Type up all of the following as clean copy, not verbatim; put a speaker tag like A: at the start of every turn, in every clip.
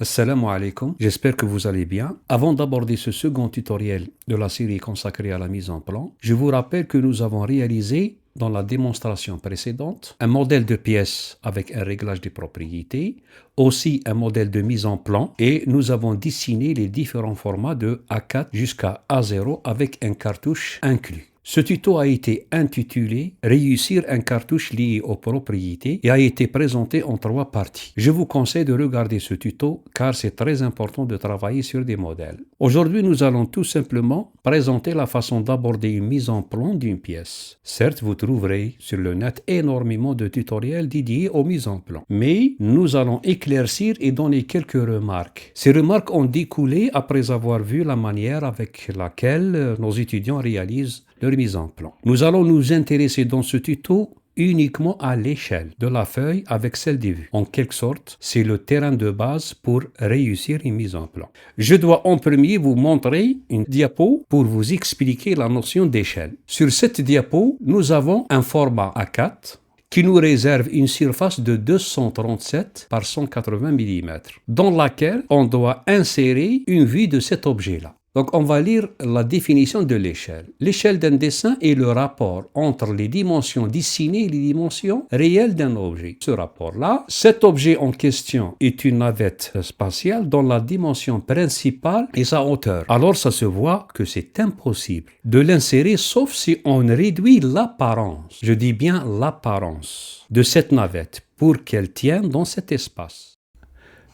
A: Assalamu alaikum, j'espère que vous allez bien. Avant d'aborder ce second tutoriel de la série consacrée à la mise en plan, je vous rappelle que nous avons réalisé dans la démonstration précédente un modèle de pièce avec un réglage des propriétés, aussi un modèle de mise en plan et nous avons dessiné les différents formats de A4 jusqu'à A0 avec un cartouche inclus. Ce tuto a été intitulé « Réussir un cartouche lié aux propriétés » et a été présenté en 3 parties. Je vous conseille de regarder ce tuto car c'est très important de travailler sur des modèles. Aujourd'hui, nous allons tout simplement présenter la façon d'aborder une mise en plan d'une pièce. Certes, vous trouverez sur le net énormément de tutoriels dédiés aux mises en plan, mais nous allons éclaircir et donner quelques remarques. Ces remarques ont découlé après avoir vu la manière avec laquelle nos étudiants réalisent leur mise en plan. Nous allons nous intéresser dans ce tuto uniquement à l'échelle de la feuille avec celle des vues. En quelque sorte, c'est le terrain de base pour réussir une mise en plan. Je dois en premier vous montrer une diapo pour vous expliquer la notion d'échelle. Sur cette diapo, nous avons un format A4 qui nous réserve une surface de 237 par 180 mm, dans laquelle on doit insérer une vue de cet objet-là. Donc, on va lire la définition de l'échelle. L'échelle d'un dessin est le rapport entre les dimensions dessinées et les dimensions réelles d'un objet. Ce rapport-là, cet objet en question est une navette spatiale dont la dimension principale est sa hauteur. Alors, ça se voit que c'est impossible de l'insérer sauf si on réduit l'apparence, je dis bien l'apparence, de cette navette pour qu'elle tienne dans cet espace.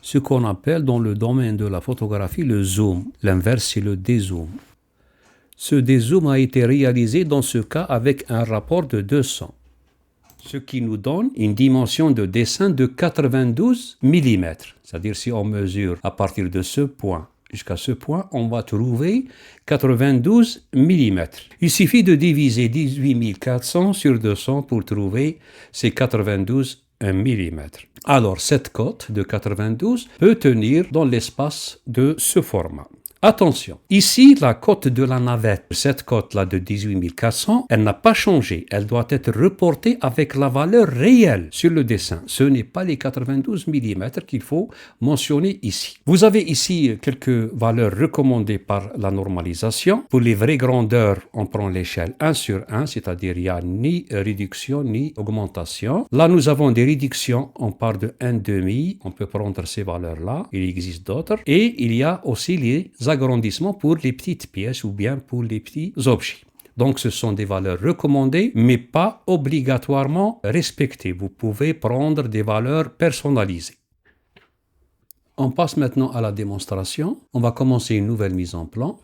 A: Ce qu'on appelle dans le domaine de la photographie le zoom. L'inverse, c'est le dézoom. Ce dézoom a été réalisé dans ce cas avec un rapport de 200, ce qui nous donne une dimension de dessin de 92 mm. C'est-à-dire si on mesure à partir de ce point jusqu'à ce point, on va trouver 92 mm. Il suffit de diviser 18 400 sur 200 pour trouver ces 92 mm. Alors, cette cote de 92 peut tenir dans l'espace de ce format. Attention, ici, la cote de la navette, cette cote-là de 18 400, elle n'a pas changé. Elle doit être reportée avec la valeur réelle sur le dessin. Ce n'est pas les 92 mm qu'il faut mentionner ici. Vous avez ici quelques valeurs recommandées par la normalisation. Pour les vraies grandeurs, on prend l'échelle 1 sur 1, c'est-à-dire il n'y a ni réduction ni augmentation. Là, nous avons des réductions, on part de 1,5, on peut prendre ces valeurs-là, il existe d'autres. Et il y a aussi les agrandissement pour les petites pièces ou bien pour les petits objets. Donc, ce sont des valeurs recommandées, mais pas obligatoirement respectées. Vous pouvez prendre des valeurs personnalisées. On passe maintenant à la démonstration. On va commencer une nouvelle mise en plan.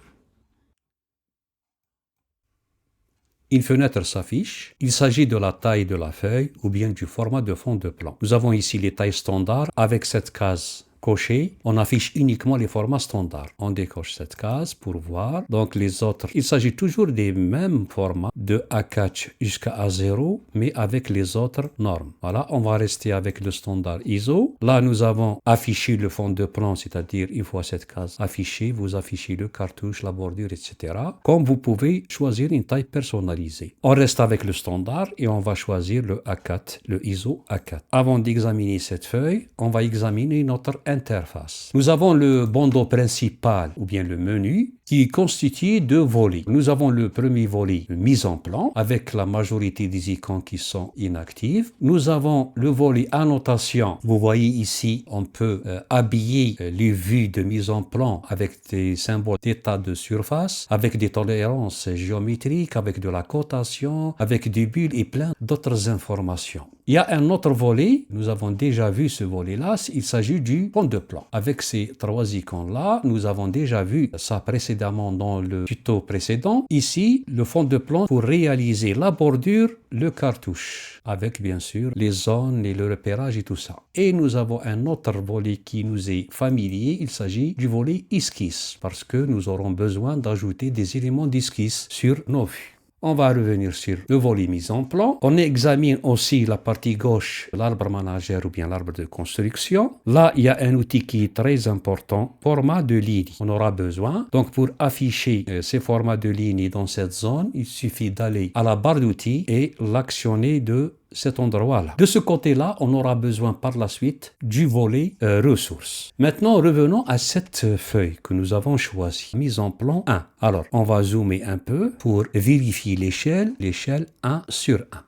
A: Une fenêtre s'affiche. Il s'agit de la taille de la feuille ou bien du format de fond de plan. Nous avons ici les tailles standards avec cette case coché, on affiche uniquement les formats standards. On décoche cette case pour voir. Donc les autres, il s'agit toujours des mêmes formats de A4 jusqu'à A0, mais avec les autres normes. Voilà, on va rester avec le standard ISO. Là, nous avons affiché le fond de plan, c'est-à-dire une fois cette case affichée, vous affichez le cartouche, la bordure, etc. Comme vous pouvez choisir une taille personnalisée. On reste avec le standard et on va choisir le A4, le ISO A4. Avant d'examiner cette feuille, on va examiner notre interface. Nous avons le bandeau principal ou bien le menu qui est constitué de volets. Nous avons le premier volet, mise en plan, avec la majorité des icônes qui sont inactives. Nous avons le volet annotation. Vous voyez ici, on peut habiller les vues de mise en plan avec des symboles d'état de surface, avec des tolérances géométriques, avec de la cotation, avec des bulles et plein d'autres informations. Il y a un autre volet, nous avons déjà vu ce volet-là, il s'agit du fond de plan. Avec ces 3 icônes-là, nous avons déjà vu ça précédemment dans le tuto précédent. Ici, le fond de plan pour réaliser la bordure, le cartouche, avec bien sûr les zones et le repérage et tout ça. Et nous avons un autre volet qui nous est familier, il s'agit du volet esquisse, parce que nous aurons besoin d'ajouter des éléments d'esquisse sur nos vues. On va revenir sur le volet mise en plan. On examine aussi la partie gauche, l'arbre manager ou bien l'arbre de construction. Là, il y a un outil qui est très important, format de ligne. On aura besoin. Donc, pour afficher ces formats de ligne dans cette zone, il suffit d'aller à la barre d'outils et l'actionner de cet endroit-là. De ce côté-là, on aura besoin par la suite du volet ressources. Maintenant, revenons à cette feuille que nous avons choisie. Mise en plan 1. Alors, on va zoomer un peu pour vérifier l'échelle 1 sur 1.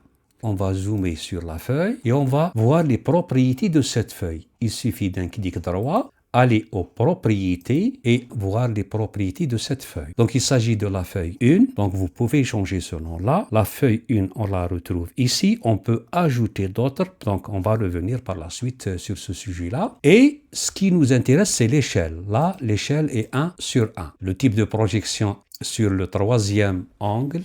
A: On va zoomer sur la feuille et on va voir les propriétés de cette feuille. Il suffit d'un clic droit, aller aux propriétés et voir les propriétés de cette feuille. Donc, il s'agit de la feuille 1. Donc, vous pouvez changer ce nom-là. La feuille 1, on la retrouve ici. On peut ajouter d'autres. Donc, on va revenir par la suite sur ce sujet-là. Et ce qui nous intéresse, c'est l'échelle. Là, l'échelle est 1 sur 1. Le type de projection sur le troisième angle,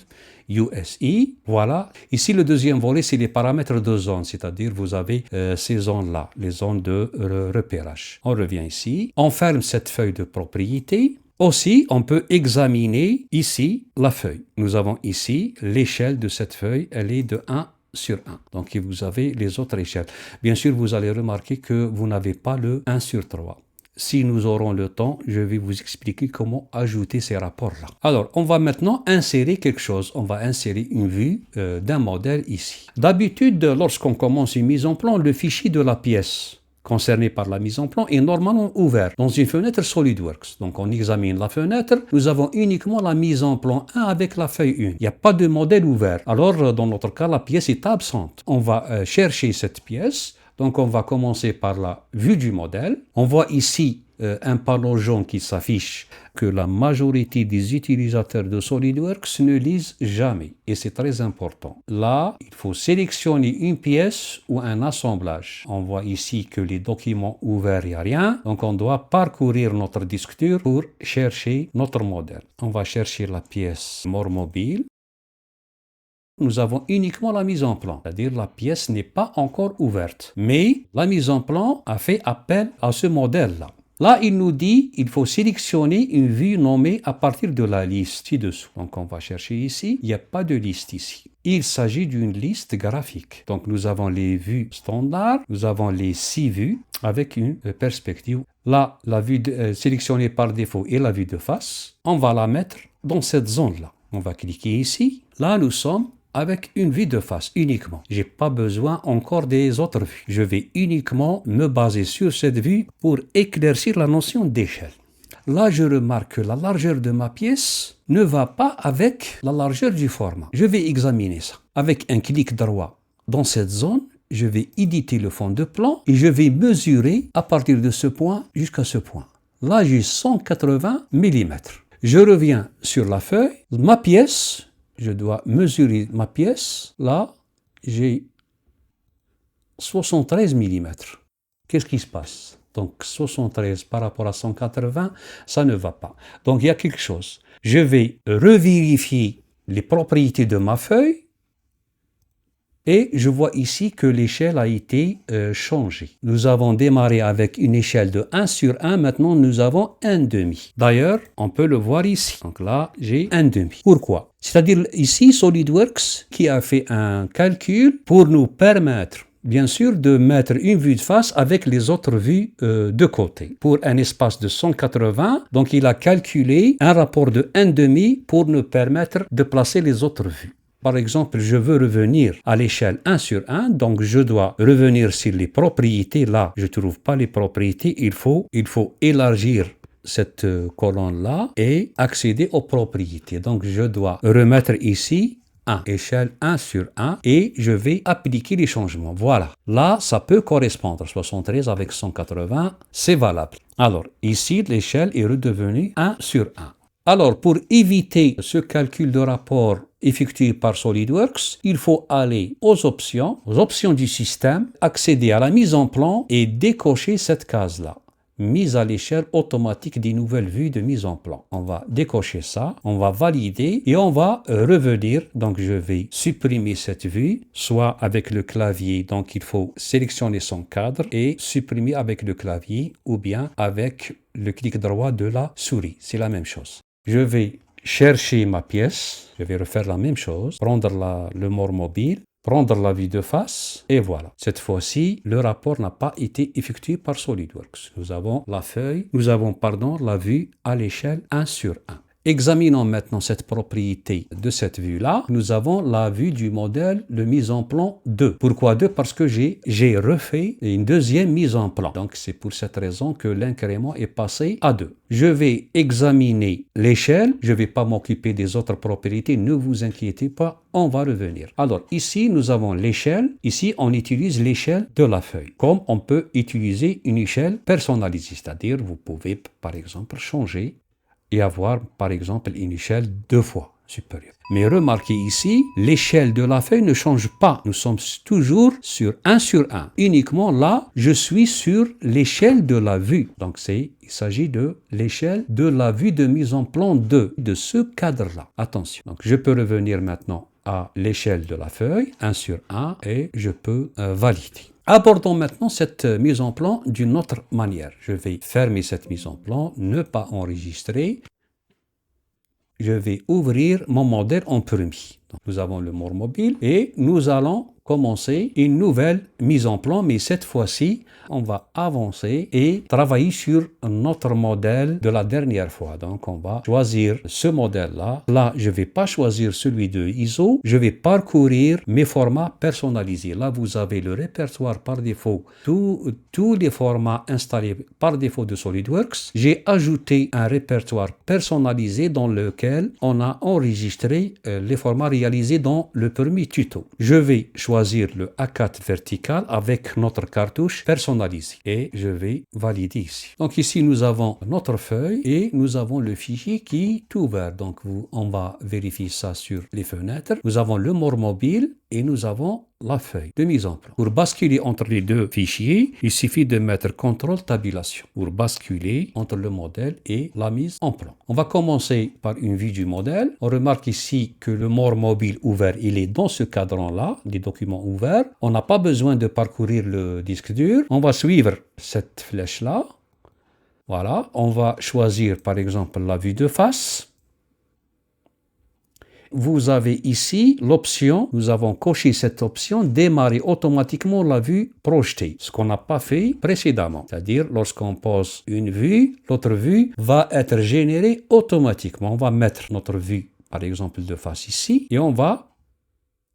A: USI, voilà. Ici, le deuxième volet, c'est les paramètres de zone, c'est-à-dire vous avez ces zones-là, les zones de repérage. On revient ici, on ferme cette feuille de propriété. Aussi, on peut examiner ici la feuille. Nous avons ici l'échelle de cette feuille, elle est de 1 sur 1. Donc, vous avez les autres échelles. Bien sûr, vous allez remarquer que vous n'avez pas le 1 sur 3. Si nous aurons le temps, je vais vous expliquer comment ajouter ces rapports-là. Alors, on va maintenant insérer quelque chose. On va insérer une vue d'un modèle ici. D'habitude, lorsqu'on commence une mise en plan, le fichier de la pièce concernée par la mise en plan est normalement ouvert dans une fenêtre SolidWorks. Donc, on examine la fenêtre. Nous avons uniquement la mise en plan 1 avec la feuille 1. Il n'y a pas de modèle ouvert. Alors, dans notre cas, la pièce est absente. On va chercher cette pièce. Donc, on va commencer par la vue du modèle. On voit ici un panneau jaune qui s'affiche que la majorité des utilisateurs de SolidWorks ne lisent jamais. Et c'est très important. Là, il faut sélectionner une pièce ou un assemblage. On voit ici que les documents ouverts, il n'y a rien. Donc, on doit parcourir notre disque dur pour chercher notre modèle. On va chercher la pièce Mormobile. Nous avons uniquement la mise en plan, c'est-à-dire la pièce n'est pas encore ouverte. Mais la mise en plan a fait appel à ce modèle-là. Là, il nous dit qu'il faut sélectionner une vue nommée à partir de la liste ci-dessous. Donc, on va chercher ici. Il n'y a pas de liste ici. Il s'agit d'une liste graphique. Donc, nous avons les vues standards. Nous avons les 6 vues avec une perspective. Là, la vue sélectionnée par défaut est la vue de face. On va la mettre dans cette zone-là. On va cliquer ici. Là, nous sommes avec une vue de face uniquement. Je n'ai pas besoin encore des autres vues. Je vais uniquement me baser sur cette vue pour éclaircir la notion d'échelle. Là, je remarque que la largeur de ma pièce ne va pas avec la largeur du format. Je vais examiner ça. Avec un clic droit dans cette zone, je vais éditer le fond de plan et je vais mesurer à partir de ce point jusqu'à ce point. Là, j'ai 180 mm. Je reviens sur la feuille. Ma pièce, je dois mesurer ma pièce. Là, j'ai 73 mm. Qu'est-ce qui se passe? Donc, 73 par rapport à 180, ça ne va pas. Donc, il y a quelque chose. Je vais revérifier les propriétés de ma feuille. Et je vois ici que l'échelle a été changée. Nous avons démarré avec une échelle de 1 sur 1. Maintenant, nous avons 1,5. D'ailleurs, on peut le voir ici. Donc là, j'ai 1,5. Pourquoi? C'est-à-dire ici, SolidWorks qui a fait un calcul pour nous permettre, bien sûr, de mettre une vue de face avec les autres vues de côté. Pour un espace de 180, donc il a calculé un rapport de 1,5 pour nous permettre de placer les autres vues. Par exemple, je veux revenir à l'échelle 1 sur 1, donc je dois revenir sur les propriétés. Là, je ne trouve pas les propriétés. Il faut élargir cette colonne-là et accéder aux propriétés. Donc, je dois remettre ici 1, échelle 1 sur 1, et je vais appliquer les changements. Voilà. Là, ça peut correspondre. 73 avec 180, c'est valable. Alors, ici, l'échelle est redevenue 1 sur 1. Alors, pour éviter ce calcul de rapport effectué par SolidWorks, il faut aller aux options du système, accéder à la mise en plan et décocher cette case-là. Mise à l'échelle automatique des nouvelles vues de mise en plan. On va décocher ça, on va valider et on va revenir. Donc, je vais supprimer cette vue, soit avec le clavier. Donc, il faut sélectionner son cadre et supprimer avec le clavier ou bien avec le clic droit de la souris. C'est la même chose. Je vais chercher ma pièce, je vais refaire la même chose, prendre le Mormobile, prendre la vue de face, et voilà. Cette fois-ci, le rapport n'a pas été effectué par SolidWorks. Nous avons la vue à l'échelle 1 sur 1. Examinons maintenant cette propriété de cette vue-là. Nous avons la vue du modèle de mise en plan 2. Pourquoi 2? Parce que j'ai refait une deuxième mise en plan. Donc c'est pour cette raison que l'incrément est passé à 2. Je vais examiner l'échelle. Je ne vais pas m'occuper des autres propriétés. Ne vous inquiétez pas, on va revenir. Alors ici, nous avons l'échelle. Ici, on utilise l'échelle de la feuille. Comme on peut utiliser une échelle personnalisée. C'est-à-dire, vous pouvez par exemple changer et avoir, par exemple, une échelle 2 fois supérieure. Mais remarquez ici, l'échelle de la feuille ne change pas. Nous sommes toujours sur 1 sur 1. Uniquement là, je suis sur l'échelle de la vue. Donc, il s'agit de l'échelle de la vue de mise en plan 2, de ce cadre-là. Attention. Donc, je peux revenir maintenant à l'échelle de la feuille, 1 sur 1, et je peux valider. Abordons maintenant cette mise en plan d'une autre manière. Je vais fermer cette mise en plan, ne pas enregistrer. Je vais ouvrir mon modèle en premier. Donc, nous avons le More Mobile et nous allons commencer une nouvelle mise en plan, mais cette fois-ci, on va avancer et travailler sur notre modèle de la dernière fois. Donc, on va choisir ce modèle-là. Là, je ne vais pas choisir celui de ISO. Je vais parcourir mes formats personnalisés. Là, vous avez le répertoire par défaut, tous les formats installés par défaut de SolidWorks. J'ai ajouté un répertoire personnalisé dans lequel on a enregistré les formats réalisés dans le premier tuto. Je vais choisir le A4 vertical avec notre cartouche personnalisée et je vais valider ici. Donc ici nous avons notre feuille et nous avons le fichier qui est ouvert. Donc on va vérifier ça sur les fenêtres. Nous avons le More Mobile et nous avons la feuille de mise en plan. Pour basculer entre les deux fichiers, il suffit de mettre CTRL tabulation pour basculer entre le modèle et la mise en plan. On va commencer par une vue du modèle. On remarque ici que le More Mobile ouvert, il est dans ce cadran-là, les documents ouverts. On n'a pas besoin de parcourir le disque dur. On va suivre cette flèche-là. Voilà, on va choisir par exemple la vue de face. Vous avez ici l'option, nous avons coché cette option, démarrer automatiquement la vue projetée, ce qu'on n'a pas fait précédemment. C'est-à-dire, lorsqu'on pose une vue, l'autre vue va être générée automatiquement. On va mettre notre vue, par exemple, de face ici, et on va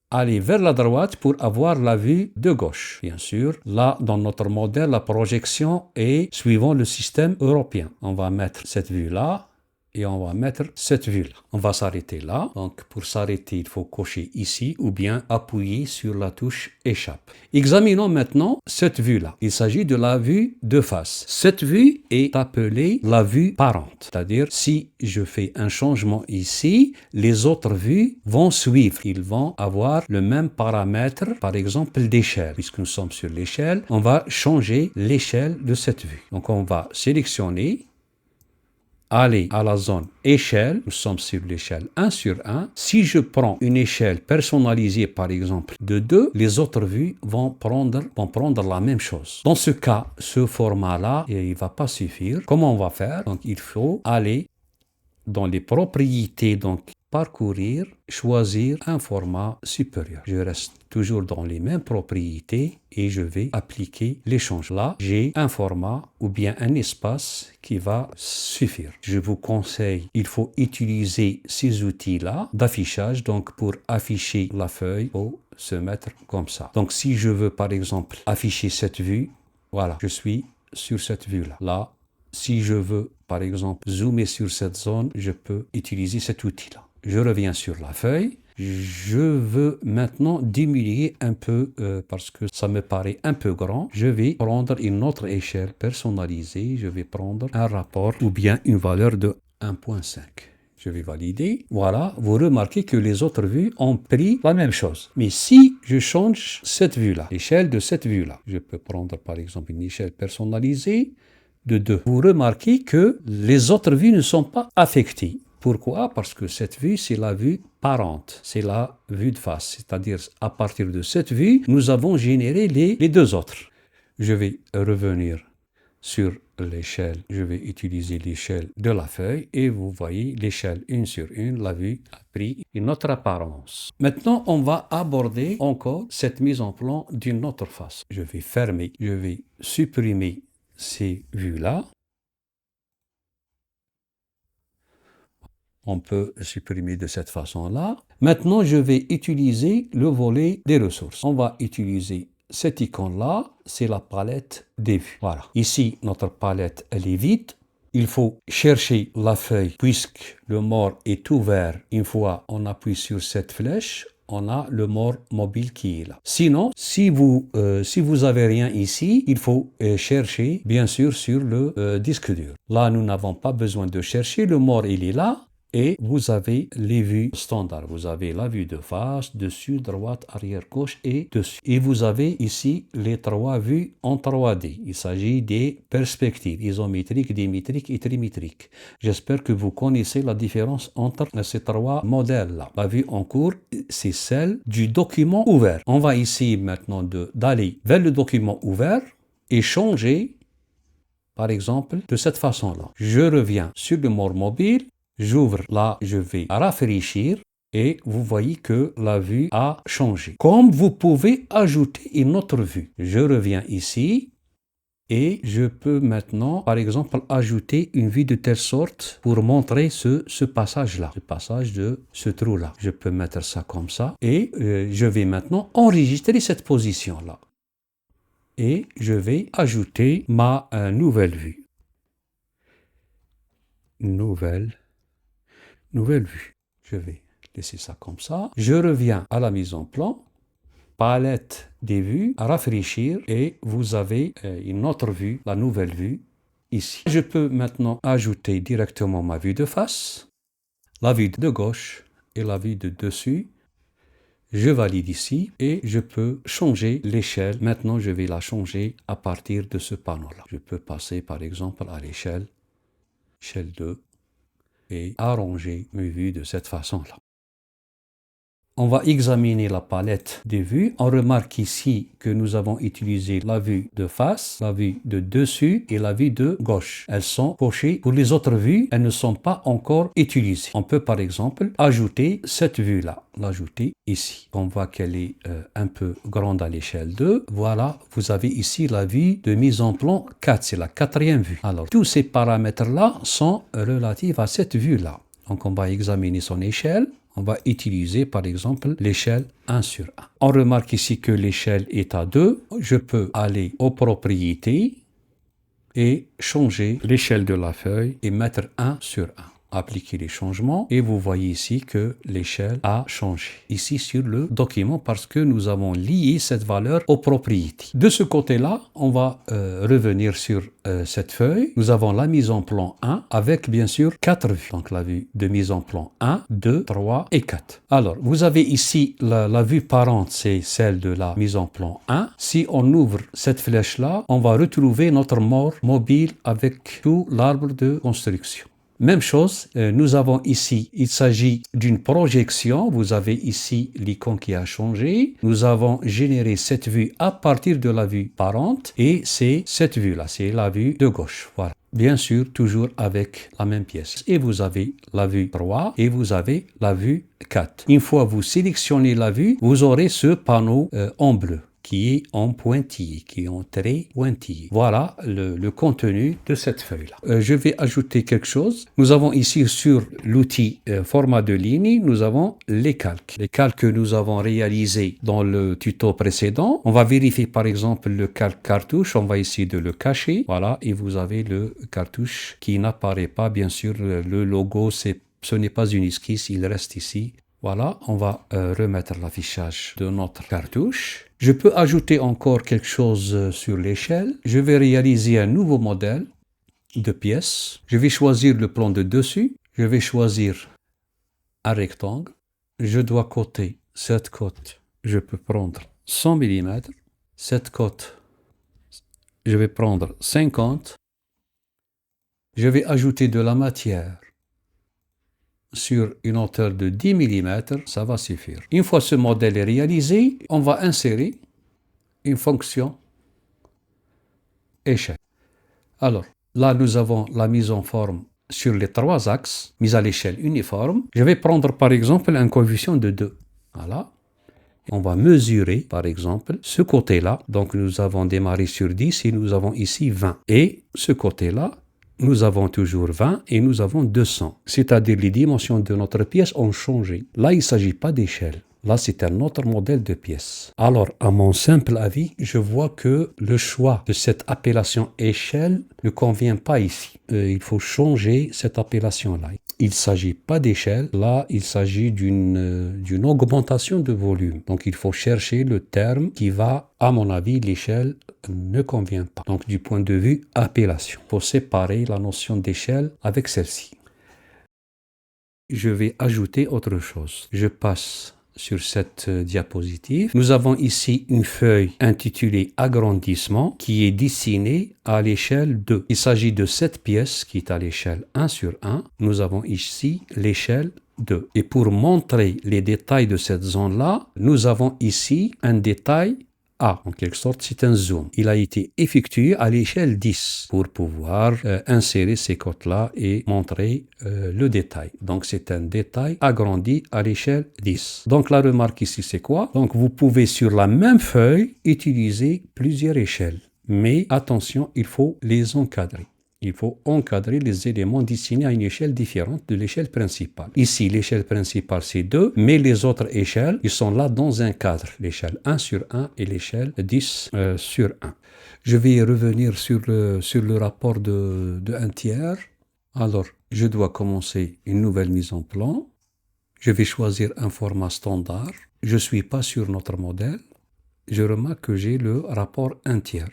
A: aller vers la droite pour avoir la vue de gauche. Bien sûr, là, dans notre modèle, la projection est suivant le système européen. On va mettre cette vue-là. Et on va mettre cette vue-là. On va s'arrêter là. Donc, pour s'arrêter, il faut cocher ici ou bien appuyer sur la touche Échappe. Examinons maintenant cette vue-là. Il s'agit de la vue de face. Cette vue est appelée la vue parente. C'est-à-dire, si je fais un changement ici, les autres vues vont suivre. Ils vont avoir le même paramètre, par exemple, d'échelle. Puisque nous sommes sur l'échelle, on va changer l'échelle de cette vue. Donc, on va sélectionner, aller à la zone échelle, nous sommes sur l'échelle 1 sur 1. Si je prends une échelle personnalisée, par exemple, de 2, les autres vues vont prendre la même chose. Dans ce cas, ce format-là, il ne va pas suffire. Comment on va faire? Donc, il faut aller dans les propriétés, donc parcourir, choisir un format supérieur. Je reste toujours dans les mêmes propriétés et je vais appliquer l'échange. Là, j'ai un format ou bien un espace qui va suffire. Je vous conseille, il faut utiliser ces outils-là d'affichage. Donc, pour afficher la feuille, il faut se mettre comme ça. Donc, si je veux, par exemple, afficher cette vue, voilà, je suis sur cette vue-là. Là, si je veux, par exemple, zoomer sur cette zone, je peux utiliser cet outil-là. Je reviens sur la feuille. Je veux maintenant diminuer un peu parce que ça me paraît un peu grand. Je vais prendre une autre échelle personnalisée. Je vais prendre un rapport ou bien une valeur de 1.5. Je vais valider. Voilà, vous remarquez que les autres vues ont pris la même chose. Mais si je change cette vue-là, l'échelle de cette vue-là, je peux prendre par exemple une échelle personnalisée de 2. Vous remarquez que les autres vues ne sont pas affectées. Pourquoi? Parce que cette vue, c'est la vue parente, c'est la vue de face. C'est-à-dire, à partir de cette vue, nous avons généré les deux autres. Je vais revenir sur l'échelle. Je vais utiliser l'échelle de la feuille et vous voyez l'échelle 1 sur 1, la vue a pris une autre apparence. Maintenant, on va aborder encore cette mise en plan d'une autre face. Je vais fermer, je vais supprimer ces vues-là. On peut supprimer de cette façon-là. Maintenant, je vais utiliser le volet des ressources. On va utiliser cette icône-là, c'est la palette des vues. Voilà. Ici, notre palette, elle est vide. Il faut chercher la feuille puisque le more est ouvert. Une fois on appuie sur cette flèche, on a le more mobile qui est là. Sinon, si vous avez rien ici, il faut chercher bien sûr sur le disque dur. Là, nous n'avons pas besoin de chercher. Le more, il est là. Et vous avez les vues standards. Vous avez la vue de face, dessus, droite, arrière, gauche et dessus. Et vous avez ici les trois vues en 3D. Il s'agit des perspectives isométriques, dimétriques et trimétriques. J'espère que vous connaissez la différence entre ces trois modèles-là. La vue en cours, c'est celle du document ouvert. On va ici maintenant d'aller vers le document ouvert et changer, par exemple, de cette façon-là. Je reviens sur le mode mobile. J'ouvre là, je vais rafraîchir et vous voyez que la vue a changé. Comme vous pouvez ajouter une autre vue. Je reviens ici et je peux maintenant, par exemple, ajouter une vue de telle sorte pour montrer ce passage-là, le passage de ce trou-là. Je peux mettre ça comme ça et je vais maintenant enregistrer cette position-là. Et je vais ajouter ma nouvelle vue. Nouvelle vue. Je vais laisser ça comme ça. Je reviens à la mise en plan. Palette des vues, rafraîchir et vous avez une autre vue, la nouvelle vue ici. Je peux maintenant ajouter directement ma vue de face, la vue de gauche et la vue de dessus. Je valide ici et je peux changer l'échelle. Maintenant, je vais la changer à partir de ce panneau-là. Je peux passer par exemple à l'échelle 2. Et arranger mes vues de cette façon-là. On va examiner la palette des vues. On remarque ici que nous avons utilisé la vue de face, la vue de dessus et la vue de gauche. Elles sont cochées. Pour les autres vues, elles ne sont pas encore utilisées. On peut par exemple ajouter cette vue-là, l'ajouter ici. On voit qu'elle est un peu grande à l'échelle 2. Voilà, vous avez ici la vue de mise en plan 4, c'est la quatrième vue. Alors, tous ces paramètres-là sont relatifs à cette vue-là. Donc, on va examiner son échelle. On va utiliser par exemple l'échelle 1/1. On remarque ici que l'échelle est à 2. Je peux aller aux propriétés et changer l'échelle de la feuille et mettre 1/1. Appliquer les changements et vous voyez ici que l'échelle a changé ici sur le document parce que nous avons lié cette valeur aux propriétés. De ce côté-là, on va revenir sur cette feuille. Nous avons la mise en plan 1 avec bien sûr 4 vues. Donc la vue de mise en plan 1, 2, 3 et 4. Alors, vous avez ici la vue parente, c'est celle de la mise en plan 1. Si on ouvre cette flèche-là, on va retrouver notre mort mobile avec tout l'arbre de construction. Même chose, nous avons ici, il s'agit d'une projection. Vous avez ici l'icône qui a changé. Nous avons généré cette vue à partir de la vue parente et c'est cette vue-là, c'est la vue de gauche. Voilà. Bien sûr, toujours avec la même pièce. Et vous avez la vue 3 et vous avez la vue 4. Une fois vous sélectionnez la vue, vous aurez ce panneau en bleu, qui est en pointillé, qui est en trait pointillé. Voilà le contenu de cette feuille-là. Je vais ajouter quelque chose. Nous avons ici sur l'outil format de ligne, nous avons les calques. Les calques que nous avons réalisés dans le tuto précédent. On va vérifier par exemple le calque cartouche. On va essayer de le cacher. Voilà, et vous avez le cartouche qui n'apparaît pas. Bien sûr, le logo, ce n'est pas une esquisse, il reste ici. Voilà, on va remettre l'affichage de notre cartouche. Je peux ajouter encore quelque chose sur l'échelle. Je vais réaliser un nouveau modèle de pièce. Je vais choisir le plan de dessus. Je vais choisir un rectangle. Je dois coter cette côte. Je peux prendre 100 mm. Cette côte, je vais prendre 50. Je vais ajouter de la matière sur une hauteur de 10 mm, ça va suffire. Une fois ce modèle est réalisé, on va insérer une fonction échelle. Alors, là, nous avons la mise en forme sur les 3 axes, mise à l'échelle uniforme. Je vais prendre par exemple un coefficient de 2. Voilà. On va mesurer par exemple ce côté-là. Donc, nous avons démarré sur 10 et nous avons ici 20. Et ce côté-là, nous avons toujours 20 et nous avons 200. C'est-à-dire les dimensions de notre pièce ont changé. Là, il ne s'agit pas d'échelle. Là, c'est un autre modèle de pièce. Alors, à mon simple avis, je vois que le choix de cette appellation échelle ne convient pas ici. Il faut changer cette appellation-là. Il ne s'agit pas d'échelle. Là, il s'agit d'une augmentation de volume. Donc, il faut chercher le terme qui va, à mon avis, l'échelle ne convient pas. Donc, du point de vue appellation, il faut séparer la notion d'échelle avec celle-ci. Je vais ajouter autre chose. Je passe sur cette diapositive. Nous avons ici une feuille intitulée agrandissement qui est dessinée à l'échelle 2. Il s'agit de cette pièce qui est à l'échelle 1 sur 1. Nous avons ici l'échelle 2. Et pour montrer les détails de cette zone-là, nous avons ici un détail A. En quelque sorte, c'est un zoom. Il a été effectué à l'échelle 10 pour pouvoir insérer ces cotes-là et montrer le détail. Donc, c'est un détail agrandi à l'échelle 10. Donc, la remarque ici, c'est quoi? Donc, vous pouvez sur la même feuille utiliser plusieurs échelles. Mais attention, il faut les encadrer. Il faut encadrer les éléments destinés à une échelle différente de l'échelle principale. Ici, l'échelle principale, c'est 2, mais les autres échelles, ils sont là dans un cadre. L'échelle 1 sur 1 et l'échelle 10 sur 1. Je vais revenir sur le rapport de 1 tiers. Alors, je dois commencer une nouvelle mise en plan. Je vais choisir un format standard. Je ne suis pas sur notre modèle. Je remarque que j'ai le rapport 1 tiers.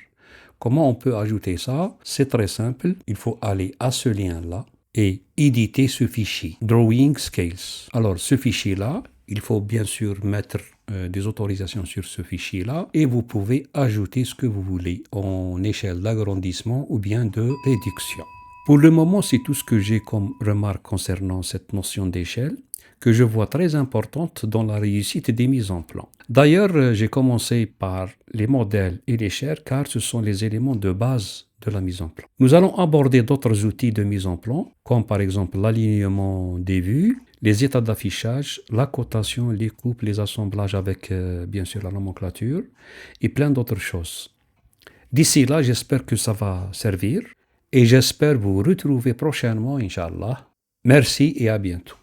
A: Comment on peut ajouter ça? C'est très simple. Il faut aller à ce lien-là et éditer ce fichier, Drawing Scales. Alors, ce fichier-là, il faut bien sûr mettre des autorisations sur ce fichier-là et vous pouvez ajouter ce que vous voulez en échelle d'agrandissement ou bien de réduction. Pour le moment, c'est tout ce que j'ai comme remarque concernant cette notion d'échelle, que je vois très importante dans la réussite des mises en plan. D'ailleurs, j'ai commencé par les modèles et l'échelle car ce sont les éléments de base de la mise en plan. Nous allons aborder d'autres outils de mise en plan, comme par exemple l'alignement des vues, les états d'affichage, la cotation, les coupes, les assemblages avec bien sûr la nomenclature et plein d'autres choses. D'ici là, j'espère que ça va servir et j'espère vous retrouver prochainement, Inch'Allah. Merci et à bientôt.